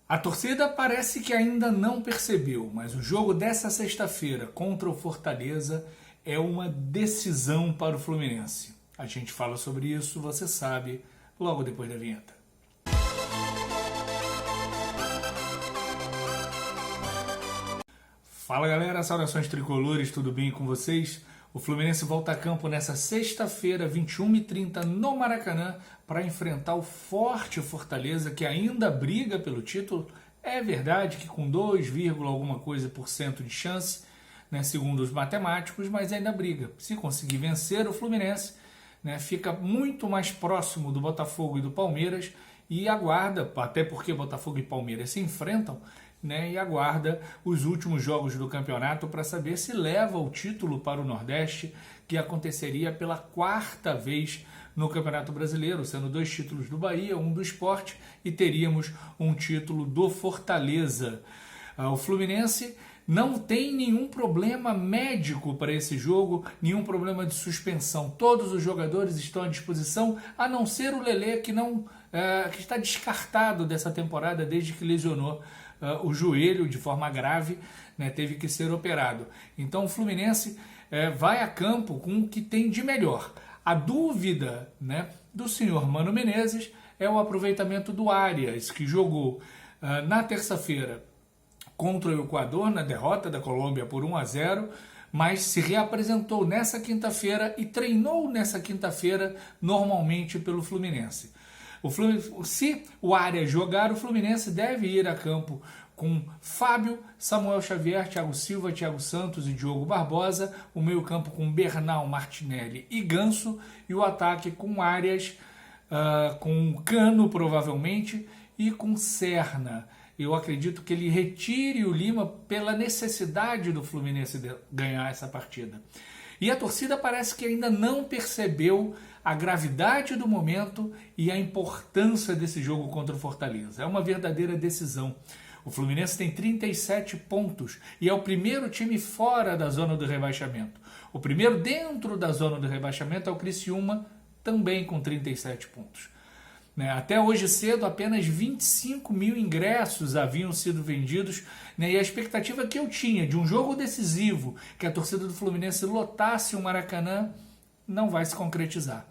A torcida parece que ainda não percebeu, mas o jogo dessa sexta-feira contra o Fortaleza é uma decisão para o Fluminense. A gente fala sobre isso, você sabe, logo depois da vinheta. Fala galera, saudações tricolores, tudo bem com vocês? O Fluminense volta a campo nessa sexta-feira, 21h30, no Maracanã, para enfrentar o forte Fortaleza, que ainda briga pelo título. É verdade que com 2, alguma coisa por cento de chance, né, segundo os matemáticos, mas ainda briga. Se conseguir vencer o Fluminense, né, fica muito mais próximo do Botafogo e do Palmeiras e aguarda, até porque Botafogo e Palmeiras se enfrentam, né, e aguarda os últimos jogos do campeonato para saber se leva o título para o Nordeste, que aconteceria pela quarta vez no Campeonato Brasileiro, sendo 2 títulos do Bahia, um do Sport, e teríamos um título do Fortaleza. O Fluminense não tem nenhum problema médico para esse jogo, nenhum problema de suspensão. Todos os jogadores estão à disposição, a não ser o Lelê, que está descartado dessa temporada desde que lesionou o joelho de forma grave, né, teve que ser operado. Então o Fluminense vai a campo com o que tem de melhor. A dúvida, né, do senhor Mano Menezes é o aproveitamento do Arias, que jogou na terça-feira contra o Equador, na derrota da Colômbia por 1-0, mas se reapresentou nessa quinta-feira e treinou nessa quinta-feira normalmente pelo Fluminense. Se o Arias jogar, o Fluminense deve ir a campo com Fábio, Samuel Xavier, Thiago Silva, Thiago Santos e Diogo Barbosa, o meio-campo com Bernal, Martinelli e Ganso, e o ataque com Arias, com Cano provavelmente, e com Serna. Eu acredito que ele retire o Lima pela necessidade do Fluminense de ganhar essa partida. E a torcida parece que ainda não percebeu a gravidade do momento e a importância desse jogo contra o Fortaleza. É uma verdadeira decisão. O Fluminense tem 37 pontos e é o primeiro time fora da zona do rebaixamento. O primeiro dentro da zona do rebaixamento é o Criciúma, também com 37 pontos. Até hoje cedo, apenas 25 mil ingressos haviam sido vendidos, né? E a expectativa que eu tinha de um jogo decisivo, que a torcida do Fluminense lotasse o Maracanã, não vai se concretizar.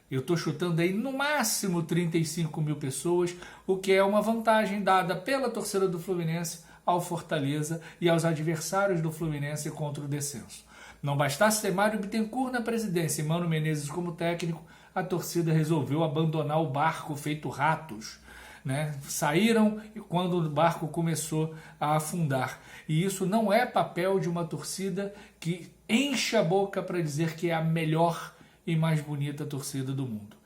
Eu estou chutando aí no máximo 35 mil pessoas, o que é uma vantagem dada pela torcida do Fluminense ao Fortaleza e aos adversários do Fluminense contra o descenso. Não bastasse ter Mário Bittencourt na presidência e Mano Menezes como técnico, a torcida resolveu abandonar o barco feito ratos, né? Saíram quando o barco começou a afundar. E isso não é papel de uma torcida que enche a boca para dizer que é a melhor e mais bonita torcida do mundo.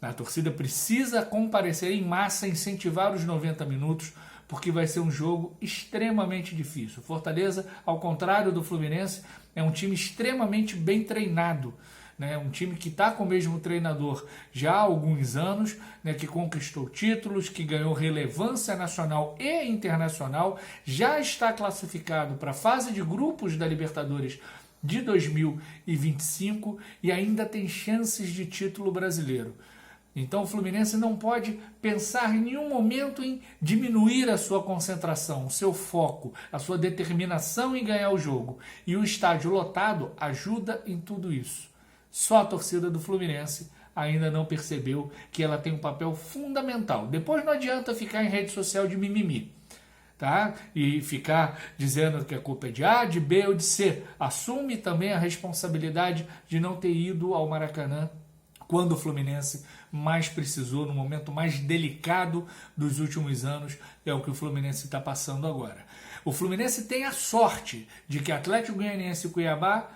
A torcida precisa comparecer em massa, incentivar os 90 minutos, porque vai ser um jogo extremamente difícil. Fortaleza, ao contrário do Fluminense, é um time extremamente bem treinado, né? Um time que está com o mesmo treinador já há alguns anos, né? Que conquistou títulos, que ganhou relevância nacional e internacional, já está classificado para a fase de grupos da Libertadores de 2025 e ainda tem chances de título brasileiro. Então o Fluminense não pode pensar em nenhum momento em diminuir a sua concentração, o seu foco, a sua determinação em ganhar o jogo. E o estádio lotado ajuda em tudo isso. Só a torcida do Fluminense ainda não percebeu que ela tem um papel fundamental. Depois não adianta ficar em rede social de mimimi, tá? E ficar dizendo que a culpa é de A, de B ou de C. Assume também a responsabilidade de não ter ido ao Maracanã quando o Fluminense mais precisou, no momento mais delicado dos últimos anos, é o que o Fluminense está passando agora. O Fluminense tem a sorte de que Atlético Goianiense e Cuiabá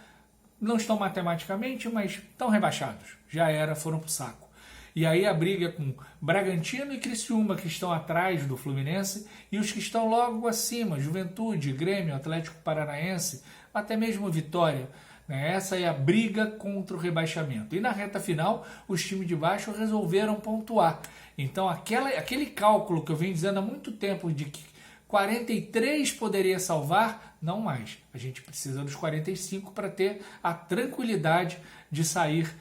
não estão matematicamente, mas estão rebaixados. Já era, foram para o saco. E aí a briga com Bragantino e Criciúma, que estão atrás do Fluminense, e os que estão logo acima, Juventude, Grêmio, Atlético Paranaense, até mesmo Vitória. Essa é a briga contra o rebaixamento. E na reta final, os times de baixo resolveram pontuar. Então aquele cálculo que eu venho dizendo há muito tempo de que 43 poderia salvar, não mais. A gente precisa dos 45 para ter a tranquilidade de sair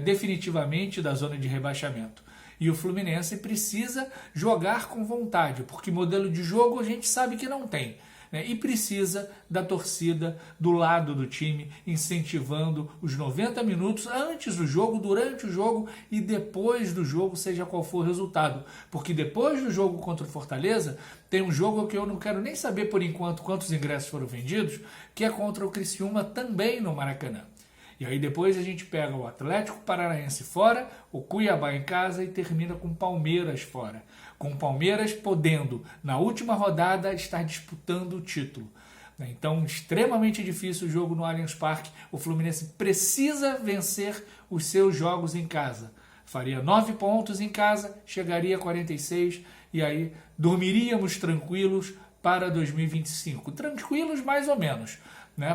definitivamente da zona de rebaixamento. E o Fluminense precisa jogar com vontade, porque modelo de jogo a gente sabe que não tem. E precisa da torcida do lado do time, incentivando os 90 minutos antes do jogo, durante o jogo e depois do jogo, seja qual for o resultado. Porque depois do jogo contra o Fortaleza, tem um jogo que eu não quero nem saber por enquanto quantos ingressos foram vendidos, que é contra o Criciúma também no Maracanã. E aí depois a gente pega o Atlético Paranaense fora, o Cuiabá em casa e termina com o Palmeiras fora. Com o Palmeiras podendo, na última rodada, estar disputando o título. Então, extremamente difícil o jogo no Allianz Parque. O Fluminense precisa vencer os seus jogos em casa. Faria 9 pontos em casa, chegaria a 46 e aí dormiríamos tranquilos para 2025. Tranquilos mais ou menos,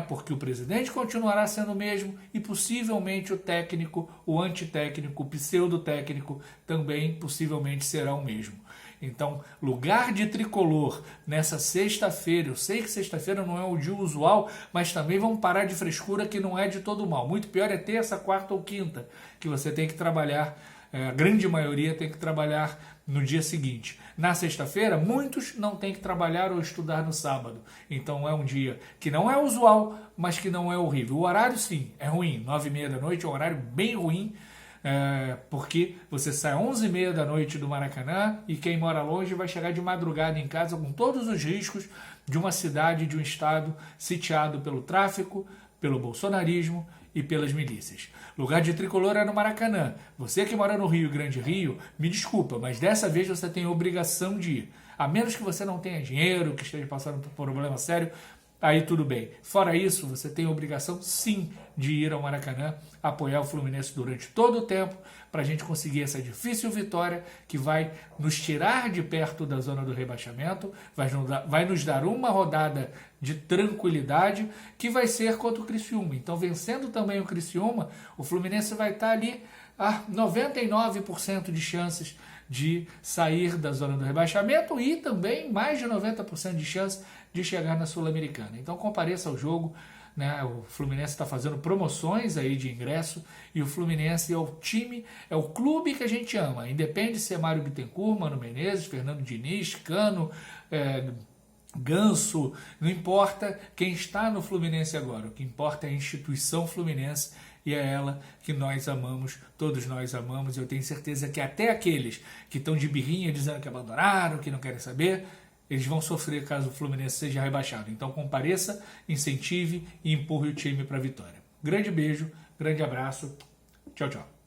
porque o presidente continuará sendo o mesmo e possivelmente o técnico, o antitécnico, o pseudotécnico também possivelmente será o mesmo. Então, lugar de tricolor nessa sexta-feira, eu sei que sexta-feira não é o dia usual, mas também vamos parar de frescura que não é de todo mal. Muito pior é terça, quarta ou quinta, que você tem que trabalhar, a grande maioria tem que trabalhar no dia seguinte. Na sexta-feira, muitos não têm que trabalhar ou estudar no sábado. Então é um dia que não é usual, mas que não é horrível. O horário, sim, é ruim. 9h30 da noite é um horário bem ruim, porque você sai às 11h30 da noite do Maracanã e quem mora longe vai chegar de madrugada em casa com todos os riscos de uma cidade, de um estado sitiado pelo tráfico, pelo bolsonarismo e pelas milícias. Lugar de tricolor é no Maracanã. Você que mora no Rio Grande Rio, me desculpa, mas dessa vez você tem obrigação de ir. A menos que você não tenha dinheiro, que esteja passando por problema sério, aí tudo bem. Fora isso, você tem obrigação sim de ir ao Maracanã, apoiar o Fluminense durante todo o tempo, para a gente conseguir essa difícil vitória que vai nos tirar de perto da zona do rebaixamento, vai nos dar uma rodada de tranquilidade, que vai ser contra o Criciúma. Então, vencendo também o Criciúma, o Fluminense vai estar ali a 99% de chances de sair da zona do rebaixamento e também mais de 90% de chance de chegar na Sul-Americana. Então compareça ao jogo, o Fluminense está fazendo promoções aí de ingresso e o Fluminense é o time, é o clube que a gente ama. Independe se é Mário Bittencourt, Mano Menezes, Fernando Diniz, Cano, Ganso, não importa quem está no Fluminense agora. O que importa é a instituição Fluminense e é ela que nós amamos, todos nós amamos. Eu tenho certeza que até aqueles que estão de birrinha dizendo que abandonaram, que não querem saber, eles vão sofrer caso o Fluminense seja rebaixado. Então compareça, incentive e empurre o time para a vitória. Grande beijo, grande abraço. Tchau, tchau.